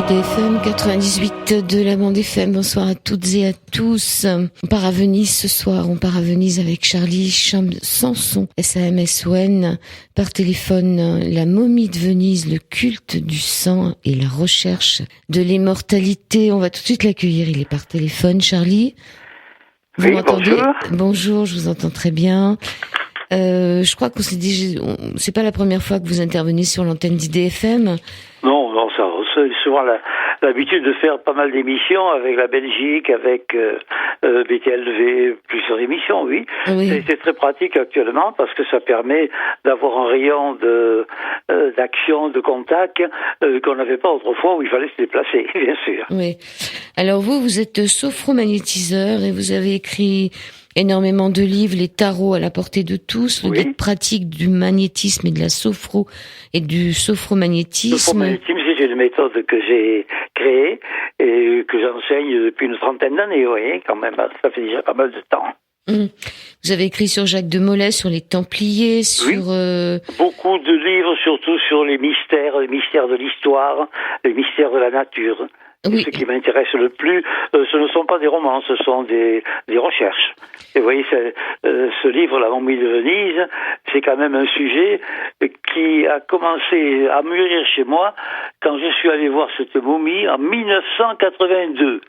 DFM 98 de la bande FM. Bonsoir à toutes et à tous. On part à Venise ce soir. On part à Venise avec Charlie Samson, SAMSON. Par téléphone, la momie de Venise, le culte du sang et la recherche de l'immortalité. On va tout de suite l'accueillir. Il est par téléphone. Charlie, vous m'entendez ? Bonjour, je vous entends très bien. Je crois qu'on s'est dit, c'est pas la première fois que vous intervenez sur l'antenne d'IDFM. Non, ça, c'est souvent l'habitude de faire pas mal d'émissions avec la Belgique, avec BTLV, plusieurs émissions, oui. C'est très pratique actuellement parce que ça permet d'avoir un rayon d'action, de contact qu'on n'avait pas autrefois où il fallait se déplacer, bien sûr. Oui. Alors vous êtes sophromagnétiseur et vous avez écrit énormément de livres, les tarots à la portée de tous, le guide pratique du magnétisme et de la et du sophromagnétisme. Le sophromagnétisme, c'est une méthode que j'ai créée et que j'enseigne depuis une trentaine d'années, oui, quand même, ça fait déjà pas mal de temps. Vous avez écrit sur Jacques de Molay, sur les Templiers, sur... Beaucoup de livres, surtout sur les mystères de l'histoire, les mystères de la nature. Oui. Ce qui m'intéresse le plus, ce ne sont pas des romans, ce sont des recherches. Et vous voyez, ce livre, La momie de Venise, c'est quand même un sujet qui a commencé à mûrir chez moi quand je suis allé voir cette momie en 1982.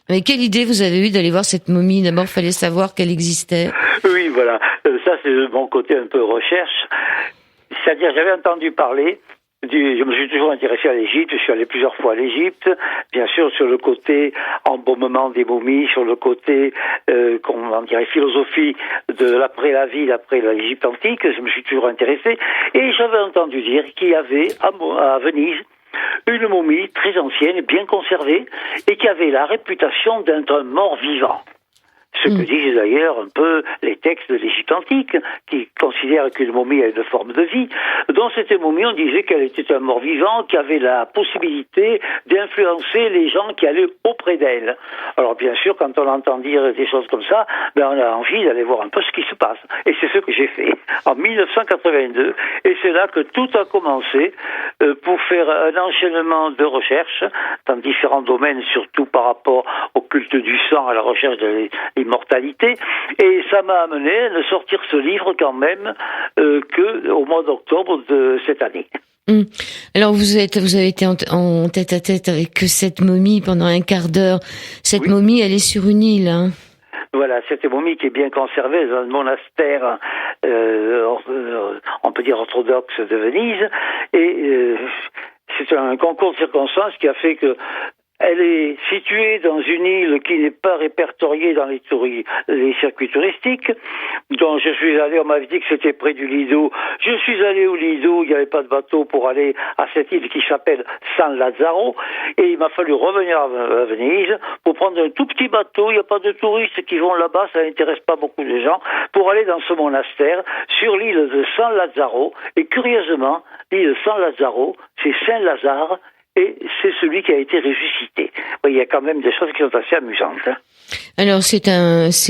Mais quelle idée vous avez eue d'aller voir cette momie ? D'abord, il fallait savoir qu'elle existait. Oui, voilà. Ça, c'est mon côté un peu recherche. C'est-à-dire, j'avais entendu parler... Je me suis toujours intéressé à l'Égypte, je suis allé plusieurs fois à l'Égypte, bien sûr sur le côté embaumement des momies, sur le côté, philosophie de l'après la vie, d'après l'Égypte antique, je me suis toujours intéressé, et j'avais entendu dire qu'il y avait à Venise une momie très ancienne, bien conservée, et qui avait la réputation d'être un mort vivant. Ce que disent d'ailleurs un peu les textes de l'Égypte antique, qui considèrent qu'une momie a une forme de vie. Dans cette momie, on disait qu'elle était un mort-vivant, qui avait la possibilité d'influencer les gens qui allaient auprès d'elle. Alors bien sûr, quand on entend dire des choses comme ça, on a envie d'aller voir un peu ce qui se passe. Et c'est ce que j'ai fait en 1982. Et c'est là que tout a commencé pour faire un enchaînement de recherches dans différents domaines, surtout par rapport au culte du sang, à la recherche de l'immortalité, et ça m'a amené à ne sortir ce livre quand même qu'au mois d'octobre de cette année. Alors vous avez été en tête à tête avec cette momie pendant un quart d'heure. Cette momie, elle est sur une île, hein. Voilà, cette momie qui est bien conservée dans le monastère, on peut dire orthodoxe de Venise, et c'est un concours de circonstances qui a fait que elle est située dans une île qui n'est pas répertoriée dans les circuits touristiques. Donc je suis allé, on m'avait dit que c'était près du Lido. Je suis allé au Lido, il n'y avait pas de bateau pour aller à cette île qui s'appelle San Lazzaro. Et il m'a fallu revenir à Venise pour prendre un tout petit bateau. Il n'y a pas de touristes qui vont là-bas, ça n'intéresse pas beaucoup de gens, pour aller dans ce monastère sur l'île de San Lazzaro. Et curieusement, l'île de San Lazzaro, c'est Saint-Lazare, et c'est celui qui a été ressuscité. Il y a quand même des choses qui sont assez amusantes. Hein. Alors c'est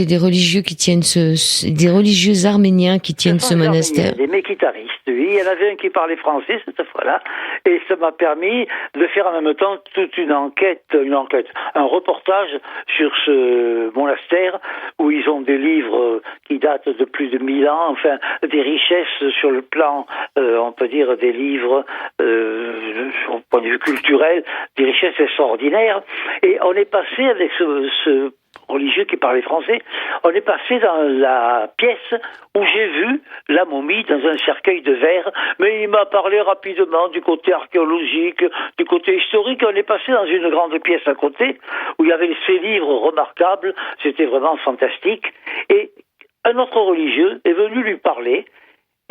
des religieux qui tiennent des religieux arméniens qui tiennent ce monastère. Des mékitaristes, oui. Il y en avait un qui parlait français cette fois-là, et ça m'a permis de faire en même temps toute une enquête, un reportage sur ce monastère où ils ont des livres qui datent de plus de 1000 ans, enfin des richesses sur le plan, on peut dire des livres au point de vue culturel, des richesses extraordinaires. Et on est passé avec ce religieux qui parlait français, on est passé dans la pièce où j'ai vu la momie dans un cercueil de verre, mais il m'a parlé rapidement du côté archéologique, du côté historique. On est passé dans une grande pièce à côté où il y avait ces livres remarquables, c'était vraiment fantastique, et un autre religieux est venu lui parler.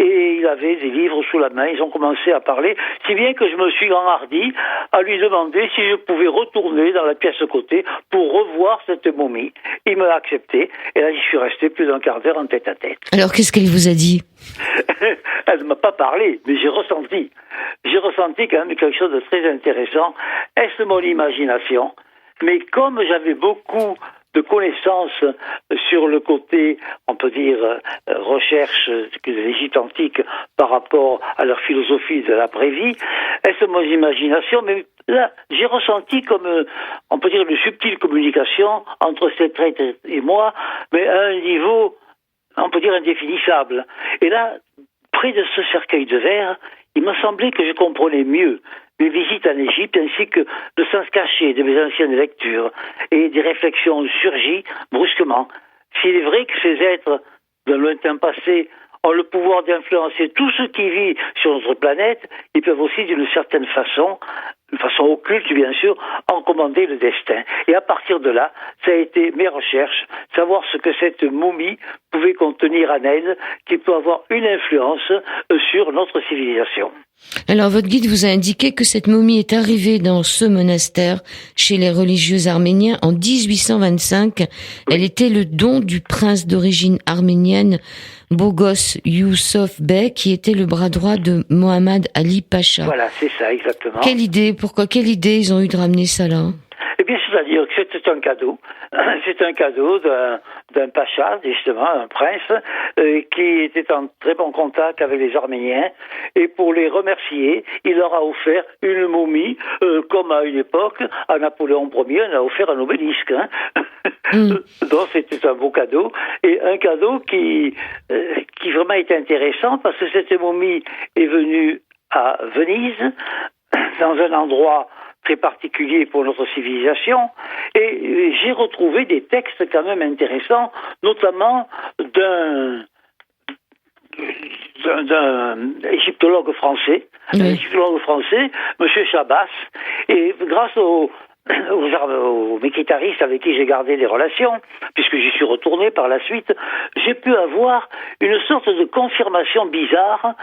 Et il avait des livres sous la main, ils ont commencé à parler, si bien que je me suis enhardi à lui demander si je pouvais retourner dans la pièce à côté pour revoir cette momie. Il m'a accepté, et là j'y suis resté plus d'un quart d'heure en tête à tête. Alors qu'est-ce qu'elle vous a dit ? Elle ne m'a pas parlé, mais j'ai ressenti. J'ai ressenti quand même quelque chose de très intéressant. Est-ce mon imagination ? Mais comme j'avais beaucoup de connaissances sur le côté, on peut dire, recherche de l'Égypte antique par rapport à leur philosophie de l'après-vie. Est-ce mon imagination? Mais là, j'ai ressenti comme, on peut dire, une subtile communication entre ces traîtres et moi, mais à un niveau, on peut dire, indéfinissable. Et là, près de ce cercueil de verre, il m'a semblé que je comprenais mieux mes visites en Égypte ainsi que le sens caché de mes anciennes lectures et des réflexions ont surgi brusquement. S'il est vrai que ces êtres d'un lointain passé ont le pouvoir d'influencer tout ce qui vit sur notre planète, ils peuvent aussi d'une certaine façon occulte bien sûr, en commander le destin. Et à partir de là, ça a été mes recherches, savoir ce que cette momie pouvait contenir en elle, qui peut avoir une influence sur notre civilisation. Alors, votre guide vous a indiqué que cette momie est arrivée dans ce monastère chez les religieux arméniens en 1825. Oui. Elle était le don du prince d'origine arménienne Bogos Youssof Bey, qui était le bras droit de Mohammad Ali Pacha. Voilà, c'est ça, exactement. Quelle idée ils ont eu de ramener ça là? Eh bien, c'est-à-dire que c'était un cadeau. C'est un cadeau d'un pacha, justement, un prince, qui était en très bon contact avec les Arméniens. Et pour les remercier, il leur a offert une momie, comme à une époque, à Napoléon Ier, on a offert un obélisque. Hein. Donc, c'était un beau cadeau. Et un cadeau qui vraiment est intéressant, parce que cette momie est venue à Venise, dans un endroit très particulier pour notre civilisation, et j'ai retrouvé des textes quand même intéressants, notamment d'un égyptologue français, Monsieur Chabas, et grâce aux mékitaristes avec qui j'ai gardé les relations, puisque j'y suis retourné par la suite, j'ai pu avoir une sorte de confirmation bizarre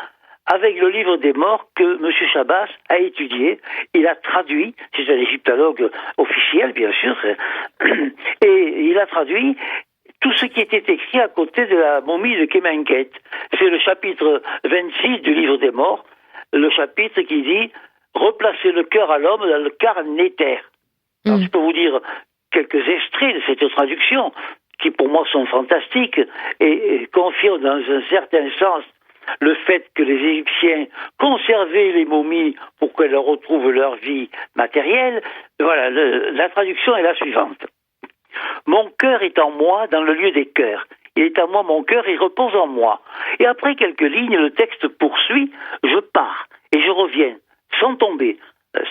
avec le livre des morts que M. Chabas a étudié. Il a traduit, c'est un égyptologue officiel bien sûr, et il a traduit tout ce qui était écrit à côté de la momie de Kemenket. C'est le chapitre 26 du livre des morts, le chapitre qui dit « Replacer le cœur à l'homme dans le carne éther ». Alors, je peux vous dire quelques extraits de cette traduction qui pour moi sont fantastiques et confirment dans un certain sens le fait que les Égyptiens conservaient les momies pour qu'elles retrouvent leur vie matérielle. Voilà, la traduction est la suivante. Mon cœur est en moi dans le lieu des cœurs. Il est à moi mon cœur, il repose en moi. Et après quelques lignes, le texte poursuit. Je pars et je reviens, sans tomber.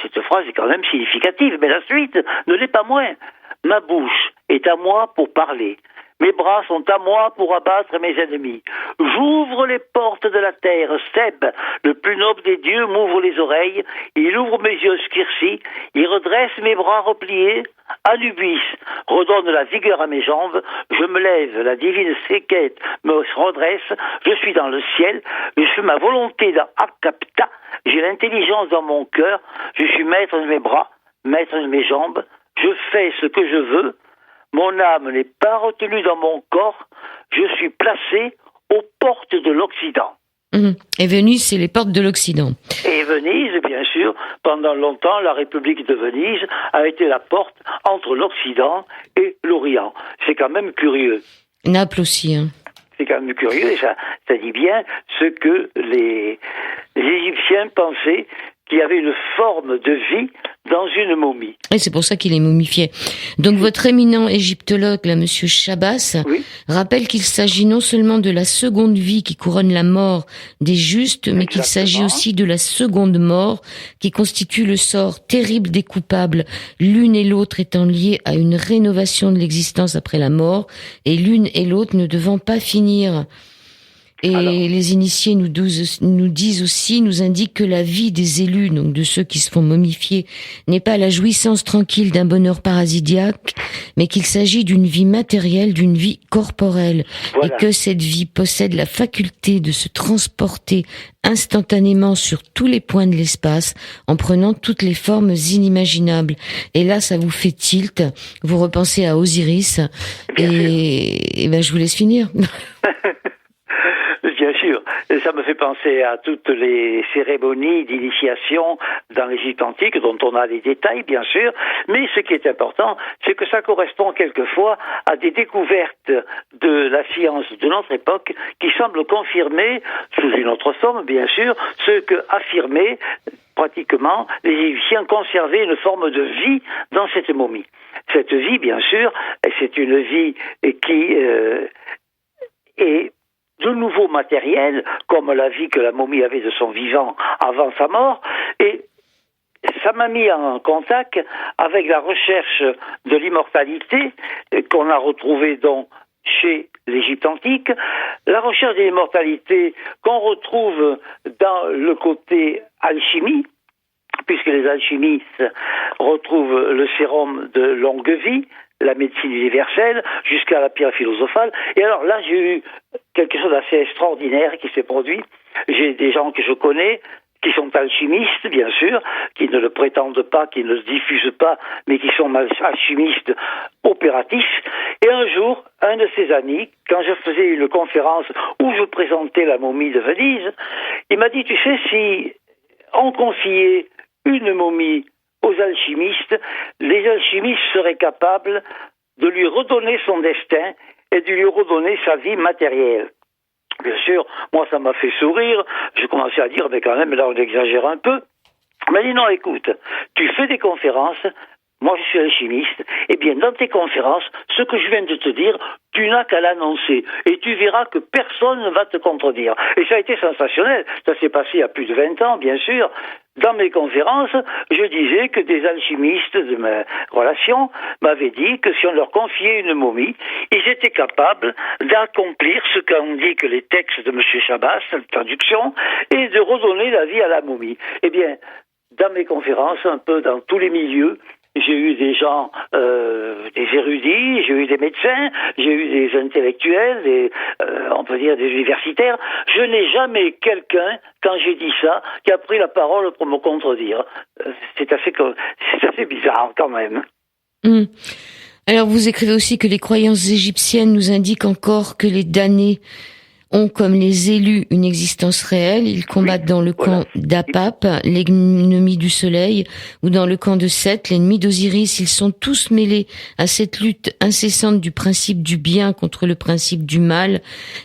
Cette phrase est quand même significative, mais la suite ne l'est pas moins. Ma bouche est à moi pour parler. Mes bras sont à moi pour abattre mes ennemis. J'ouvre les portes de la terre. Seb, le plus noble des dieux, m'ouvre les oreilles. Il ouvre mes yeux scircis. Il redresse mes bras repliés. Anubis redonne la vigueur à mes jambes. Je me lève. La divine Séquette me redresse. Je suis dans le ciel. Je suis ma volonté dans Akapta. J'ai l'intelligence dans mon cœur. Je suis maître de mes bras, maître de mes jambes. Je fais ce que je veux. Mon âme n'est pas retenue dans mon corps. Je suis placé aux portes de l'Occident. Et Venise, c'est les portes de l'Occident. Et Venise, bien sûr, pendant longtemps, la République de Venise a été la porte entre l'Occident et l'Orient. C'est quand même curieux. Naples aussi, hein. C'est quand même curieux, et ça dit bien ce que les Égyptiens pensaient, qu'il y avait une forme de vie dans une momie. Et c'est pour ça qu'il est momifié. Donc votre éminent égyptologue, là, Monsieur Chabas, rappelle qu'il s'agit non seulement de la seconde vie qui couronne la mort des justes, mais qu'il s'agit aussi de la seconde mort qui constitue le sort terrible des coupables, l'une et l'autre étant liées à une rénovation de l'existence après la mort, et l'une et l'autre ne devant pas finir. Et alors, les initiés nous disent aussi, nous indiquent que la vie des élus, donc de ceux qui se font momifier, n'est pas la jouissance tranquille d'un bonheur parasidiaque, mais qu'il s'agit d'une vie matérielle, d'une vie corporelle, et que cette vie possède la faculté de se transporter instantanément sur tous les points de l'espace, en prenant toutes les formes inimaginables. Et là, ça vous fait tilt, vous repensez à Osiris, et ben je vous laisse finir. Bien sûr, ça me fait penser à toutes les cérémonies d'initiation dans l'Égypte antique, dont on a les détails, bien sûr, mais ce qui est important, c'est que ça correspond quelquefois à des découvertes de la science de notre époque qui semblent confirmer, sous une autre forme, bien sûr, ce que affirmaient pratiquement les Égyptiens, conservaient une forme de vie dans cette momie. Cette vie, bien sûr, c'est une vie qui est de nouveau matériel, comme la vie que la momie avait de son vivant avant sa mort, et ça m'a mis en contact avec la recherche de l'immortalité qu'on a retrouvée donc chez l'Égypte antique, la recherche de l'immortalité qu'on retrouve dans le côté alchimie, puisque les alchimistes retrouvent le sérum de longue vie, la médecine universelle, jusqu'à la pierre philosophale. Et alors là, j'ai eu quelque chose d'assez extraordinaire qui s'est produit. J'ai des gens que je connais, qui sont alchimistes, bien sûr, qui ne le prétendent pas, qui ne le diffusent pas, mais qui sont alchimistes opératifs. Et un jour, un de ces amis, quand je faisais une conférence où je présentais la momie de Venise, il m'a dit, tu sais, si on confiait une momie aux alchimistes, les alchimistes seraient capables de lui redonner son destin et de lui redonner sa vie matérielle. Bien sûr, moi ça m'a fait sourire, je commençais à dire, mais quand même, là on exagère un peu. Il m'a dit, non, écoute, tu fais des conférences, moi je suis alchimiste, eh bien dans tes conférences, ce que je viens de te dire, tu n'as qu'à l'annoncer, et tu verras que personne ne va te contredire. Et ça a été sensationnel, ça s'est passé il y a plus de 20 ans, bien sûr. Dans mes conférences, je disais que des alchimistes de mes relations m'avaient dit que si on leur confiait une momie, ils étaient capables d'accomplir ce qu'ont dit que les textes de M. Chabas, la traduction, et de redonner la vie à la momie. Eh bien, dans mes conférences, un peu dans tous les milieux, j'ai eu des gens, des érudits, j'ai eu des médecins, j'ai eu des intellectuels, on peut dire des universitaires. Je n'ai jamais quelqu'un, quand j'ai dit ça, qui a pris la parole pour me contredire. C'est assez bizarre quand même. Alors vous écrivez aussi que les croyances égyptiennes nous indiquent encore que les damnés ont, comme les élus, une existence réelle. Ils combattent dans le camp d'Apap, l'ennemi du soleil, ou dans le camp de Seth, l'ennemi d'Osiris. Ils sont tous mêlés à cette lutte incessante du principe du bien contre le principe du mal,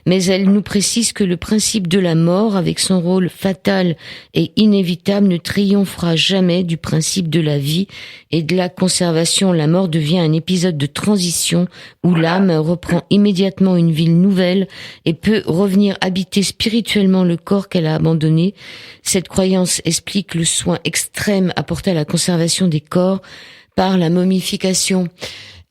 mais elle nous précise que le principe de la mort, avec son rôle fatal et inévitable, ne triomphera jamais du principe de la vie et de la conservation. La mort devient un épisode de transition où l'âme reprend immédiatement une vie nouvelle et peut revenir habiter spirituellement le corps qu'elle a abandonné. Cette croyance explique le soin extrême apporté à la conservation des corps par la momification.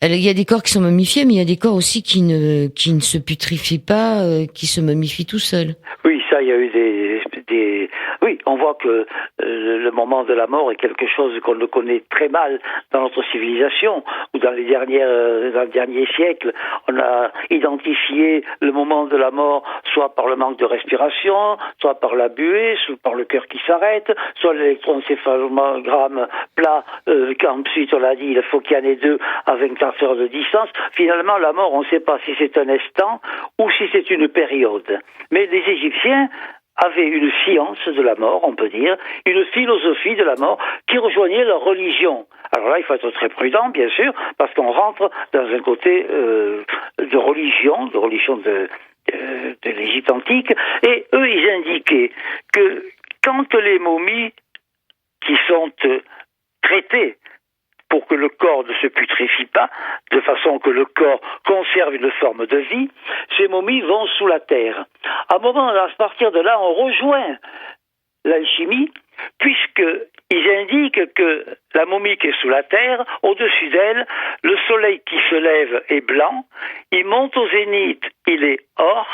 Alors, il y a des corps qui sont momifiés, mais il y a des corps aussi qui ne se putrifient pas, qui se momifient tout seuls. Oui, ça, il y a eu oui, on voit que le moment de la mort est quelque chose qu'on le connaît très mal dans notre civilisation, où dans le dernier siècle, on a identifié le moment de la mort soit par le manque de respiration, soit par la buée, soit par le cœur qui s'arrête, soit l'électroencéphalogramme plat, qu'ensuite on l'a dit, il faut qu'il y en ait deux à 24 heures de distance. Finalement, la mort, on ne sait pas si c'est un instant ou si c'est une période. Mais les Égyptiens avaient une science de la mort, on peut dire, une philosophie de la mort qui rejoignait leur religion. Alors là, il faut être très prudent, bien sûr, parce qu'on rentre dans un côté de religion de l'Égypte antique, et eux, ils indiquaient que quand les momies qui sont traitées pour que le corps ne se putrefie pas, de façon que le corps conserve une forme de vie, ces momies vont sous la terre. À un moment, à partir de là, on rejoint l'alchimie, puisqu'ils indiquent que la momie qui est sous la terre, au-dessus d'elle, le soleil qui se lève est blanc, il monte au zénith, il est or,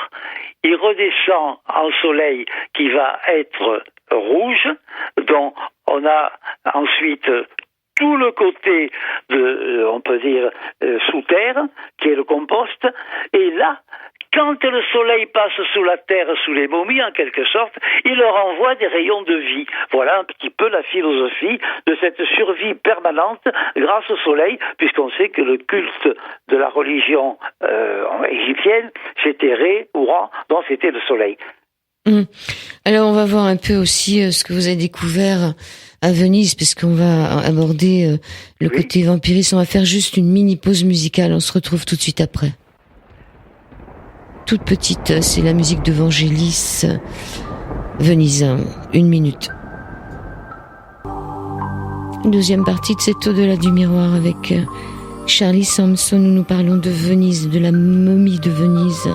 il redescend en soleil qui va être rouge, dont on a ensuite tout le côté on peut dire, sous terre, qui est le compost, et là, quand le soleil passe sous la terre, sous les momies en quelque sorte, il leur envoie des rayons de vie. Voilà un petit peu la philosophie de cette survie permanente grâce au soleil, puisqu'on sait que le culte de la religion égyptienne, c'était Ré ou Ra, donc c'était le soleil. Alors on va voir un peu aussi ce que vous avez découvert à Venise, parce qu'on va aborder le côté vampirisme. On va faire juste une mini pause musicale, on se retrouve tout de suite après. Toute petite, c'est la musique de Vangelis, Venise, 1 minute. Deuxième partie de cette au-delà du miroir avec Charlie Sampson, où nous parlons de Venise, de la momie de Venise.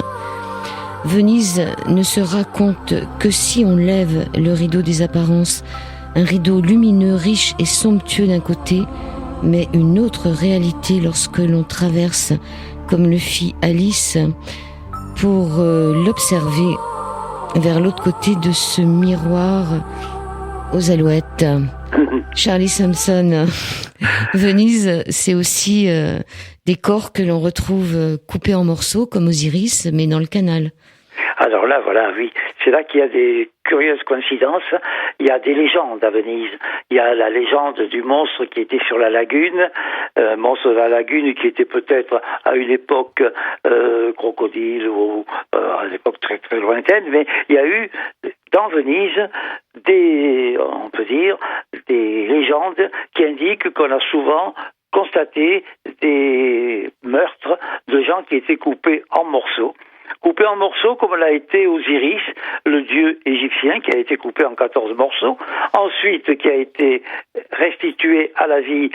Venise ne se raconte que si on lève le rideau des apparences, un rideau lumineux, riche et somptueux d'un côté, mais une autre réalité lorsque l'on traverse, comme le fit Alice, pour l'observer vers l'autre côté de ce miroir aux alouettes. Charlie Sampson, Venise, c'est aussi des corps que l'on retrouve coupés en morceaux, comme Osiris, mais dans le canal. Alors là, voilà, oui, c'est là qu'il y a des curieuses coïncidences. Il y a des légendes à Venise. Il y a la légende du monstre qui était sur la lagune, monstre de la lagune qui était peut-être à une époque crocodile ou à une époque très très lointaine, mais il y a eu dans Venise on peut dire, des légendes qui indiquent qu'on a souvent constaté des meurtres de gens qui étaient coupés en morceaux. Coupé en morceaux comme l'a été Osiris, le dieu égyptien, qui a été coupé en 14 morceaux, ensuite qui a été restitué à la vie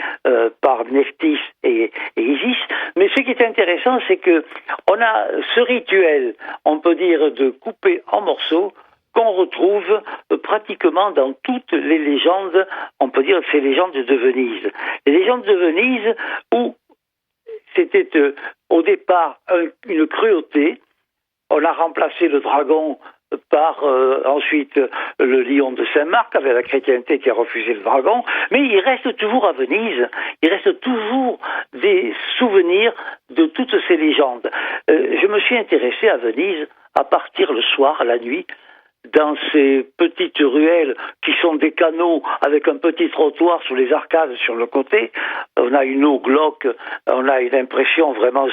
par Nephthys et Isis. Mais ce qui est intéressant, c'est que on a ce rituel, on peut dire, de couper en morceaux, qu'on retrouve pratiquement dans toutes les légendes, on peut dire ces légendes de Venise. Les légendes de Venise où c'était au départ une cruauté. On a remplacé le dragon par ensuite le lion de Saint-Marc avec la chrétienté qui a refusé le dragon, mais il reste toujours à Venise, il reste toujours des souvenirs de toutes ces légendes. Je me suis intéressé à Venise à partir le soir, la nuit, dans ces petites ruelles qui sont des canaux avec un petit trottoir sous les arcades sur le côté. On a une eau glauque, on a une impression vraiment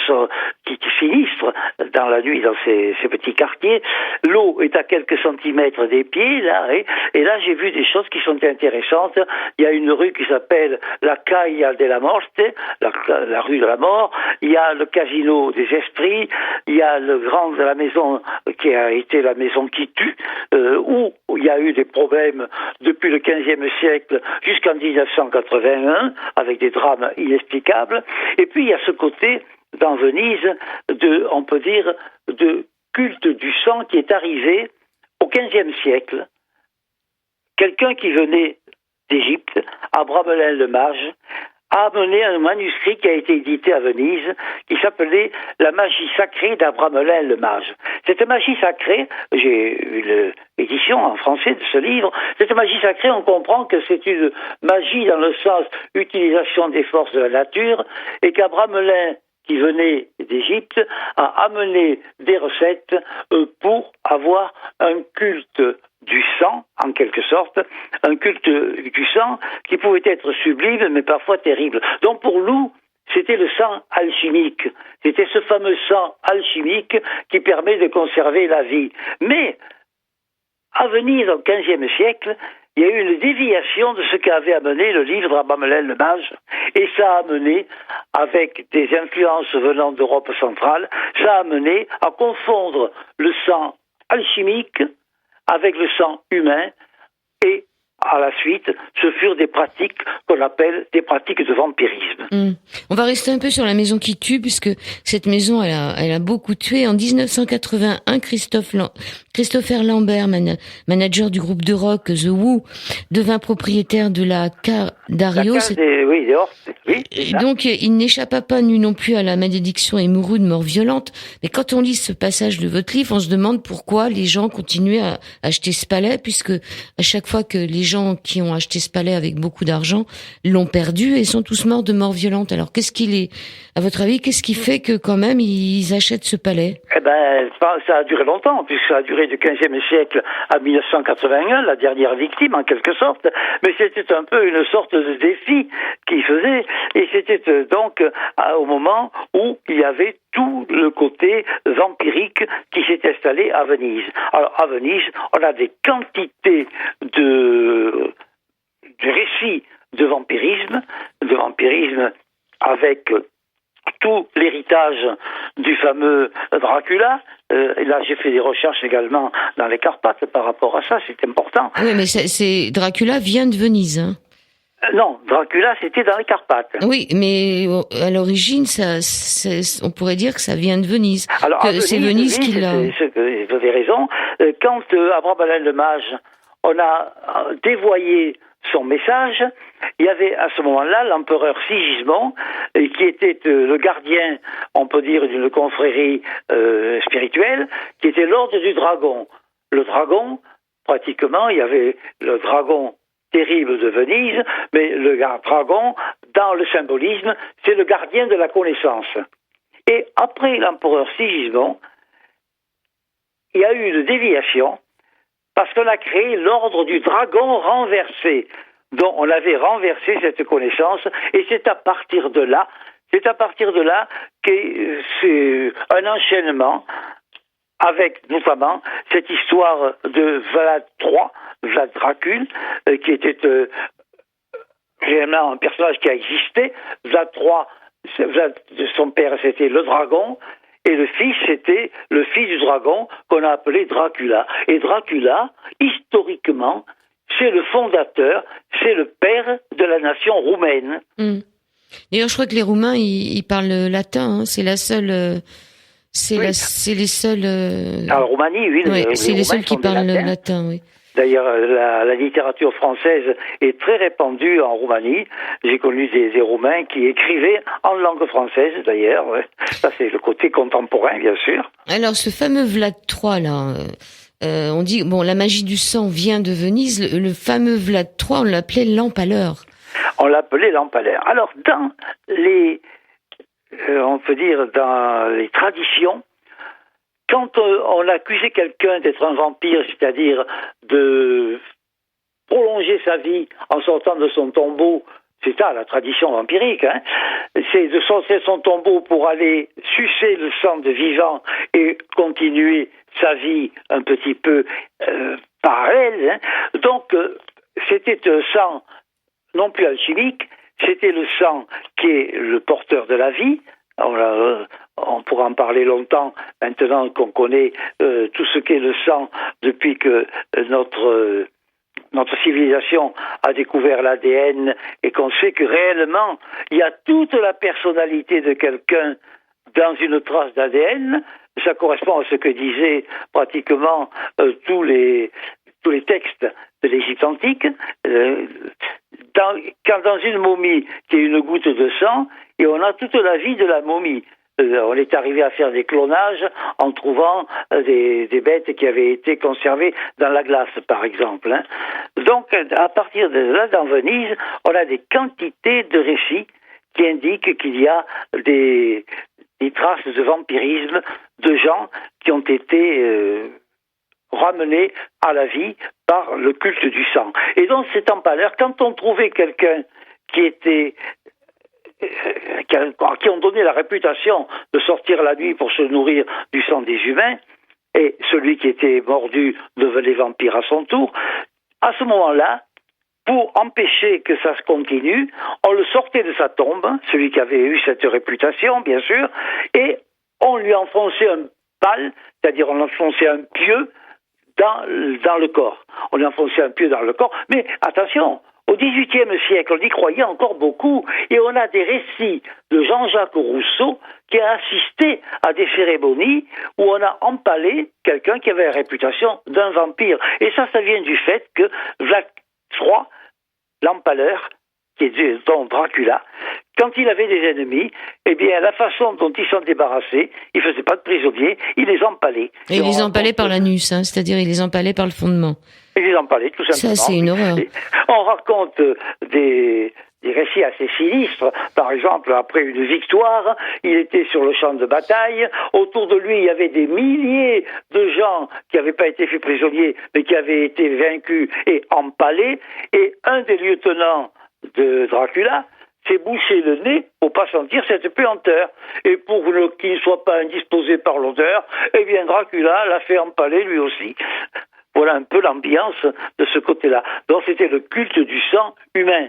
qui sinistre dans la nuit dans ces petits quartiers. L'eau est à quelques centimètres des pieds, là, et là j'ai vu des choses qui sont intéressantes. Il y a une rue qui s'appelle la Caia della Morte, la rue de la mort. Il y a le casino des esprits. Il y a la maison qui a été la maison qui tue, où il y a eu des problèmes depuis le XVe siècle jusqu'en 1981, avec des drames inexplicables. Et puis il y a ce côté, dans Venise, on peut dire, de culte du sang qui est arrivé au XVe siècle. Quelqu'un qui venait d'Égypte, Abramelin le mage, a amené un manuscrit qui a été édité à Venise, qui s'appelait La magie sacrée d'Abramelin le mage. Cette magie sacrée, j'ai eu l'édition en français de ce livre, cette magie sacrée, on comprend que c'est une magie dans le sens utilisation des forces de la nature, et qu'Abramelin, qui venait d'Égypte, a amené des recettes pour avoir un culte du sang, en quelque sorte, un culte du sang qui pouvait être sublime, mais parfois terrible. Donc pour nous, c'était le sang alchimique. C'était ce fameux sang alchimique qui permet de conserver la vie. Mais, à Venise, au XVe siècle, il y a eu une déviation de ce qu'avait amené le livre d'Abramelin le mage, et ça a amené, avec des influences venant d'Europe centrale, ça a amené à confondre le sang alchimique avec le sang humain, et à la suite, ce furent des pratiques qu'on appelle des pratiques de vampirisme. On va rester un peu sur la maison qui tue, puisque cette maison, elle a beaucoup tué. En 1981, Christopher Lambert, manager du groupe de rock The Who, devint propriétaire de la Carte Dario. Oui, des Hortes, oui. Et donc, il n'échappa pas nu non plus à la malédiction et mourut de mort violente. Mais quand on lit ce passage de votre livre, on se demande pourquoi les gens continuaient à acheter ce palais, puisque à chaque fois que les gens qui ont acheté ce palais avec beaucoup d'argent l'ont perdu et sont tous morts de mort violente. Alors, à votre avis, qu'est-ce qui fait que quand même ils achètent ce palais? Eh ben, ça a duré longtemps, puisque ça a duré du XVe siècle à 1981, la dernière victime en quelque sorte, mais c'était un peu une sorte de défi qu'il faisait, et c'était donc au moment où il y avait tout le côté vampirique qui s'est installé à Venise. Alors à Venise, on a des quantités de récits de vampirisme avec tout l'héritage du fameux Dracula. Et là, j'ai fait des recherches également dans les Carpates par rapport à ça, c'est important. Oui, mais Dracula vient de Venise, hein. Non, Dracula, c'était dans les Carpates. Oui, mais à l'origine, on pourrait dire que ça vient de Venise. Alors, que c'est Venise qui l'a... Vous avez raison. Quand Abramelin le Mage, on a dévoyé son message, il y avait à ce moment-là l'empereur Sigismond, qui était le gardien, on peut dire, d'une confrérie spirituelle, qui était l'ordre du dragon. Le dragon, pratiquement, il y avait le dragon terrible de Venise, mais le dragon, dans le symbolisme, c'est le gardien de la connaissance. Et après l'empereur Sigismond, il y a eu une déviation, parce qu'on a créé l'ordre du dragon renversé, dont on avait renversé cette connaissance, et c'est à partir de là que c'est un enchaînement avec notamment cette histoire de Vlad III, Vlad Dracul, qui était réellement un personnage qui a existé. Vlad III, son père, c'était le dragon, et le fils, c'était le fils du dragon qu'on a appelé Dracula. Et Dracula, historiquement, c'est le fondateur, c'est le père de la nation roumaine. D'ailleurs, je crois que les Roumains, ils parlent latin, hein. C'est la seule... C'est les seuls... En Roumanie, oui. C'est les seuls qui parlent le latin, oui. D'ailleurs, la littérature française est très répandue en Roumanie. J'ai connu des Roumains qui écrivaient en langue française, d'ailleurs. Ouais. Ça, c'est le côté contemporain, bien sûr. Alors, ce fameux Vlad III, là, on dit, bon, la magie du sang vient de Venise. Le fameux Vlad III, on l'appelait l'empaleur. On l'appelait l'empaleur. Alors, dans on peut dire, dans les traditions, quand on accusait quelqu'un d'être un vampire, c'est-à-dire de prolonger sa vie en sortant de son tombeau, c'est ça la tradition vampirique, hein, c'est de sortir de son tombeau pour aller sucer le sang de vivant et continuer sa vie un petit peu parallèle. Hein. Donc, c'était un sang non plus alchimique, c'était le sang qui est le porteur de la vie. On pourra en parler longtemps maintenant qu'on connaît tout ce qu'est le sang depuis que notre civilisation a découvert l'ADN et qu'on sait que réellement il y a toute la personnalité de quelqu'un dans une trace d'ADN. Ça correspond à ce que disaient pratiquement tous les textes de l'Égypte antique. Quand dans une momie, il y a une goutte de sang, et on a toute la vie de la momie. On est arrivé à faire des clonages en trouvant des bêtes qui avaient été conservées dans la glace, par exemple. Hein. Donc, à partir de là, dans Venise, on a des quantités de récits qui indiquent qu'il y a des traces de vampirisme de gens qui ont été ramenés à la vie par le culte du sang. Et donc, cet empaleur, quand on trouvait quelqu'un qui ont donné la réputation de sortir la nuit pour se nourrir du sang des humains, et celui qui était mordu devenait vampire à son tour, à ce moment-là, pour empêcher que ça se continue, on le sortait de sa tombe, celui qui avait eu cette réputation, bien sûr, et on lui enfonçait un pal, c'est-à-dire on enfonçait un pieu dans le corps. On lui enfonçait un pieu dans le corps, mais attention, Au XVIIIe siècle, on y croyait encore beaucoup, et on a des récits de Jean-Jacques Rousseau qui a assisté à des cérémonies où on a empalé quelqu'un qui avait la réputation d'un vampire. Et ça vient du fait que Vlad III, l'empaleur, qui est donc Dracula, quand il avait des ennemis, eh bien, la façon dont ils s'en débarrassaient, il faisait pas de prisonniers, il les empalait. Et il les empalait par l'anus, c'est-à-dire il les empalait par le fondement. Il les empalait, tout simplement. Ça, c'est une horreur. On raconte des récits assez sinistres. Par exemple, après une victoire, il était sur le champ de bataille. Autour de lui, il y avait des milliers de gens qui n'avaient pas été faits prisonniers, mais qui avaient été vaincus et empalés. Et un des lieutenants de Dracula s'est bouché le nez pour pas sentir cette puanteur. Et pour qu'il ne soit pas indisposé par l'odeur, eh bien Dracula l'a fait empaler lui aussi. Voilà un peu l'ambiance de ce côté-là. Donc c'était le culte du sang humain.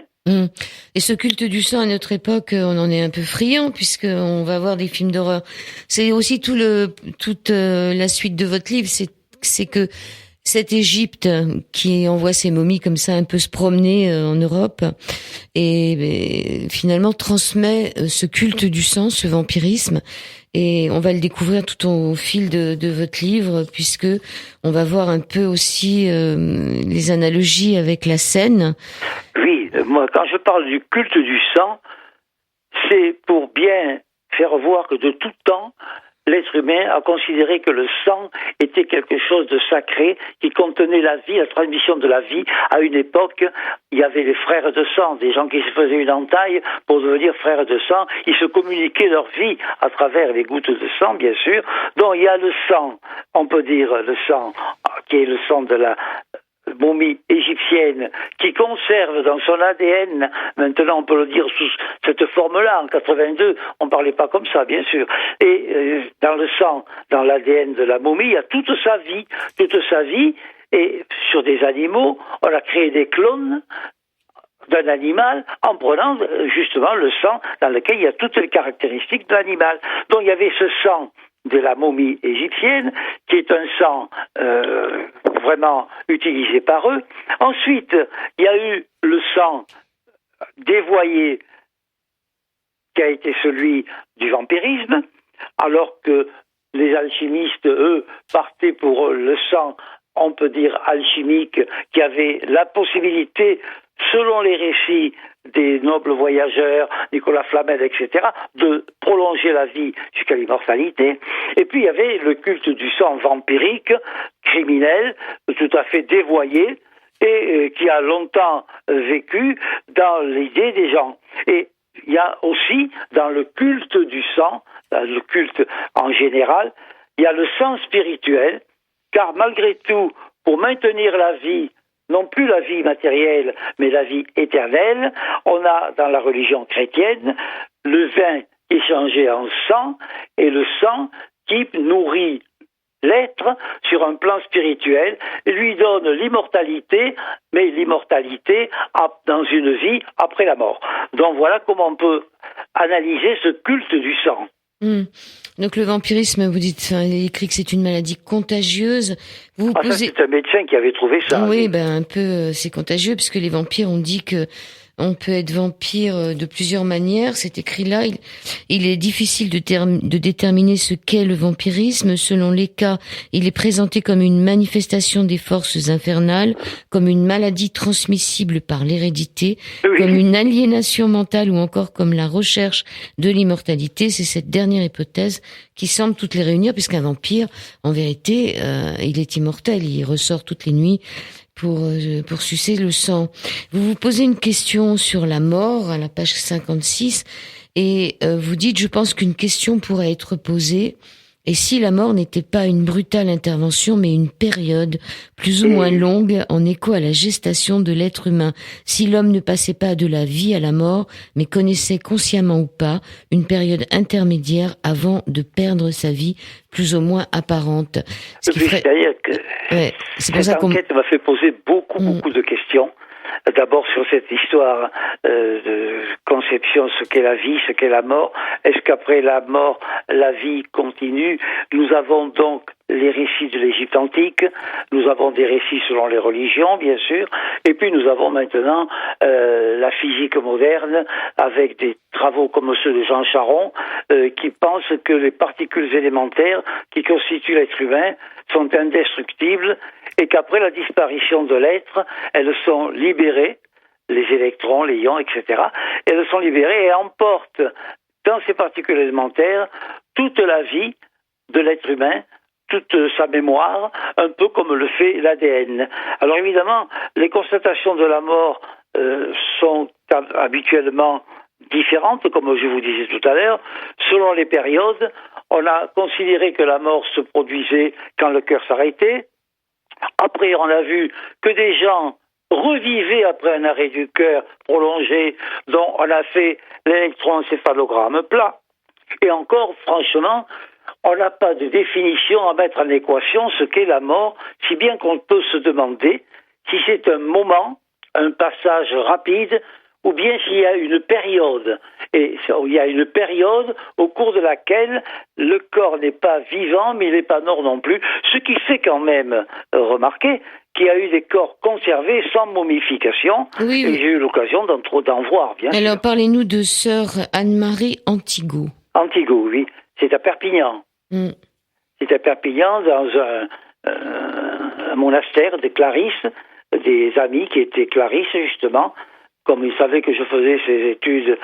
Et ce culte du sang à notre époque, on en est un peu friand puisqu'on va voir des films d'horreur. C'est aussi toute la suite de votre livre, c'est que cette Égypte qui envoie ses momies comme ça un peu se promener en Europe et finalement transmet ce culte du sang, ce vampirisme. Et on va le découvrir tout au fil de votre livre, puisque on va voir un peu aussi les analogies avec la scène. Oui, moi, quand je parle du culte du sang, c'est pour bien faire voir que de tout temps, l'être humain a considéré que le sang était quelque chose de sacré qui contenait la vie, la transmission de la vie. À une époque, il y avait les frères de sang, des gens qui se faisaient une entaille pour devenir frères de sang. Ils se communiquaient leur vie à travers les gouttes de sang, bien sûr. Donc il y a le sang, on peut dire le sang, qui est le sang de la momie égyptienne qui conserve dans son ADN, maintenant on peut le dire sous cette forme-là, en 82, on ne parlait pas comme ça bien sûr, et dans le sang, dans l'ADN de la momie, il y a toute sa vie, et sur des animaux, on a créé des clones d'un animal en prenant justement le sang dans lequel il y a toutes les caractéristiques de l'animal. Donc il y avait ce sang de la momie égyptienne, qui est un sang vraiment utilisé par eux. Ensuite, il y a eu le sang dévoyé, qui a été celui du vampirisme, alors que les alchimistes, eux, partaient pour le sang, on peut dire alchimique, qui avait la possibilité, selon les récits des nobles voyageurs, Nicolas Flamel, etc., de prolonger la vie jusqu'à l'immortalité. Et puis il y avait le culte du sang vampirique, criminel, tout à fait dévoyé, et qui a longtemps vécu dans l'idée des gens. Et il y a aussi, dans le culte du sang, le culte en général, il y a le sang spirituel, car malgré tout, pour maintenir la vie, non plus la vie matérielle, mais la vie éternelle, on a dans la religion chrétienne le vin qui est changé en sang et le sang qui nourrit l'être sur un plan spirituel, lui donne l'immortalité, mais l'immortalité dans une vie après la mort. Donc voilà comment on peut analyser ce culte du sang. Donc le vampirisme, vous dites, il est écrit que c'est une maladie contagieuse. Vous posez... ça, c'est un médecin qui avait trouvé ça. Oui, un peu, c'est contagieux, puisque les vampires, on dit que on peut être vampire de plusieurs manières. C'est écrit là. Il est difficile de déterminer ce qu'est le vampirisme. Selon les cas, il est présenté comme une manifestation des forces infernales, comme une maladie transmissible par l'hérédité, comme une aliénation mentale ou encore comme la recherche de l'immortalité. C'est cette dernière hypothèse qui semble toutes les réunir, puisqu'un vampire, en vérité, il est immortel. Il ressort toutes les nuits pour sucer le sang. Vous vous posez une question sur la mort à la page 56 et vous dites, je pense qu'une question pourrait être posée. Et si la mort n'était pas une brutale intervention, mais une période plus ou moins longue en écho à la gestation de l'être humain, si l'homme ne passait pas de la vie à la mort, mais connaissait consciemment ou pas une période intermédiaire avant de perdre sa vie plus ou moins apparente. C'est-à-dire que cette enquête m'a fait poser beaucoup de questions. D'abord sur cette histoire de conception, ce qu'est la vie, ce qu'est la mort. Est-ce qu'après la mort, la vie continue? Nous avons donc les récits de l'Égypte antique, nous avons des récits selon les religions, bien sûr, et puis nous avons maintenant la physique moderne, avec des travaux comme ceux de Jean Charron, qui pensent que les particules élémentaires qui constituent l'être humain sont indestructibles, et qu'après la disparition de l'être, elles sont libérées, les électrons, les ions, etc., elles sont libérées et emportent dans ces particules élémentaires toute la vie de l'être humain, toute sa mémoire, un peu comme le fait l'ADN. Alors évidemment, les constatations de la mort sont habituellement différentes, comme je vous disais tout à l'heure, selon les périodes. On a considéré que la mort se produisait quand le cœur s'arrêtait. Après, on a vu que des gens revivaient après un arrêt du cœur prolongé, dont on a fait l'électroencéphalogramme plat. Et encore, franchement, on n'a pas de définition à mettre en équation ce qu'est la mort, si bien qu'on peut se demander si c'est un moment, un passage rapide, ou bien s'il y a une période. Et il y a une période au cours de laquelle le corps n'est pas vivant, mais il n'est pas mort non plus, ce qui fait quand même remarquer qu'il y a eu des corps conservés sans momification, oui. Et j'ai eu l'occasion d'en voir, bien sûr. Alors, parlez-nous de sœur Anne-Marie Antigo. Antigo, oui. C'est à Perpignan. C'est à Perpignan, dans un monastère de Clarisses, des amis qui étaient Clarisses, justement, comme ils savaient que je faisais ces études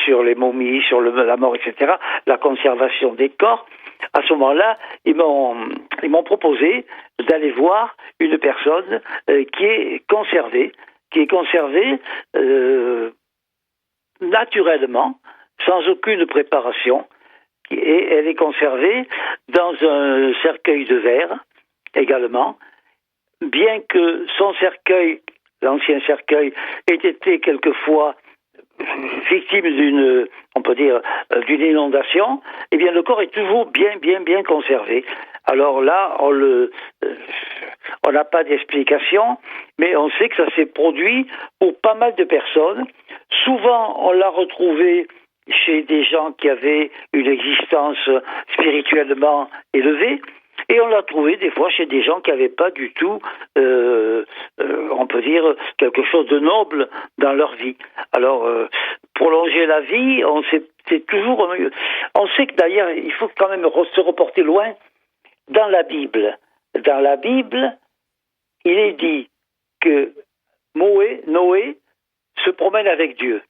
sur les momies, sur la mort, etc., la conservation des corps. À ce moment-là, ils m'ont proposé d'aller voir une personne qui est conservée naturellement, sans aucune préparation, et elle est conservée dans un cercueil de verre également, bien que son cercueil, l'ancien cercueil, ait été quelquefois victime d'une inondation, eh bien le corps est toujours bien conservé. Alors là, on n'a pas d'explication, mais on sait que ça s'est produit pour pas mal de personnes. Souvent, on l'a retrouvé chez des gens qui avaient une existence spirituellement élevée, et on l'a trouvé des fois chez des gens qui n'avaient pas du tout, on peut dire, quelque chose de noble dans leur vie. Alors, prolonger la vie, c'est toujours mieux. On sait que d'ailleurs, il faut quand même se reporter loin dans la Bible. Dans la Bible, il est dit que Noé se promène avec Dieu.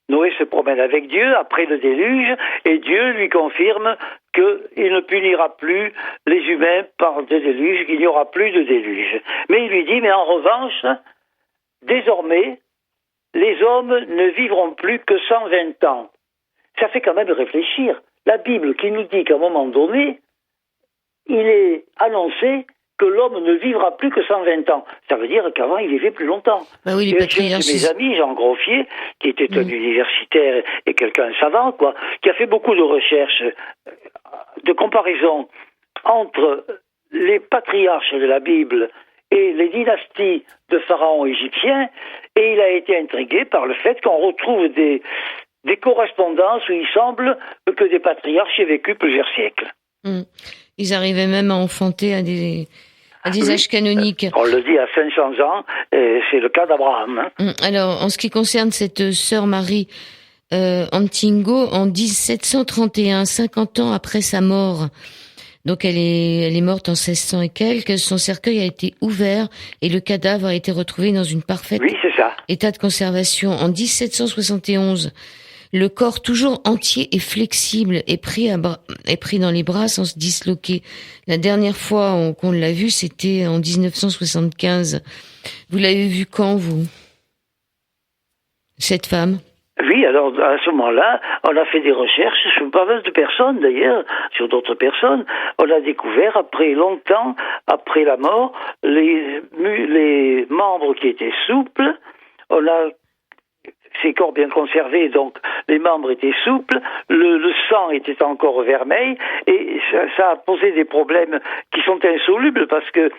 Noé se promène avec Dieu après le déluge, et Dieu lui confirme qu'il ne punira plus les humains par le déluge, qu'il n'y aura plus de déluge. Mais il lui dit, mais en revanche, désormais, les hommes ne vivront plus que 120 ans. Ça fait quand même réfléchir. La Bible qui nous dit qu'à un moment donné, il est annoncé que l'homme ne vivra plus que 120 ans. Ça veut dire qu'avant, il vivait plus longtemps. Bah oui, les patriarches. Mes amis, Jean Groffier, qui était un universitaire et quelqu'un savant, qui a fait beaucoup de recherches, de comparaison entre les patriarches de la Bible et les dynasties de pharaons égyptiens, et il a été intrigué par le fait qu'on retrouve des correspondances où il semble que des patriarches aient vécu plusieurs siècles. Ils arrivaient même à enfanter à des âges canoniques. On le dit à 500 ans, c'est le cas d'Abraham. Alors, en ce qui concerne cette sœur Marie Antigo, en 1731, 50 ans après sa mort, donc elle est morte en 1600 et quelques, son cercueil a été ouvert et le cadavre a été retrouvé dans une parfaite état de conservation. En 1771, le corps toujours entier et flexible est pris dans les bras sans se disloquer. La dernière fois qu'on l'a vu, c'était en 1975. Vous l'avez vu quand, vous, cette femme? Oui, alors à ce moment-là, on a fait des recherches sur pas mal de personnes d'ailleurs, sur d'autres personnes. On a découvert, longtemps après la mort, les membres qui étaient souples. On a ces corps bien conservés, donc les membres étaient souples, le sang était encore vermeil, et ça a posé des problèmes qui sont insolubles parce que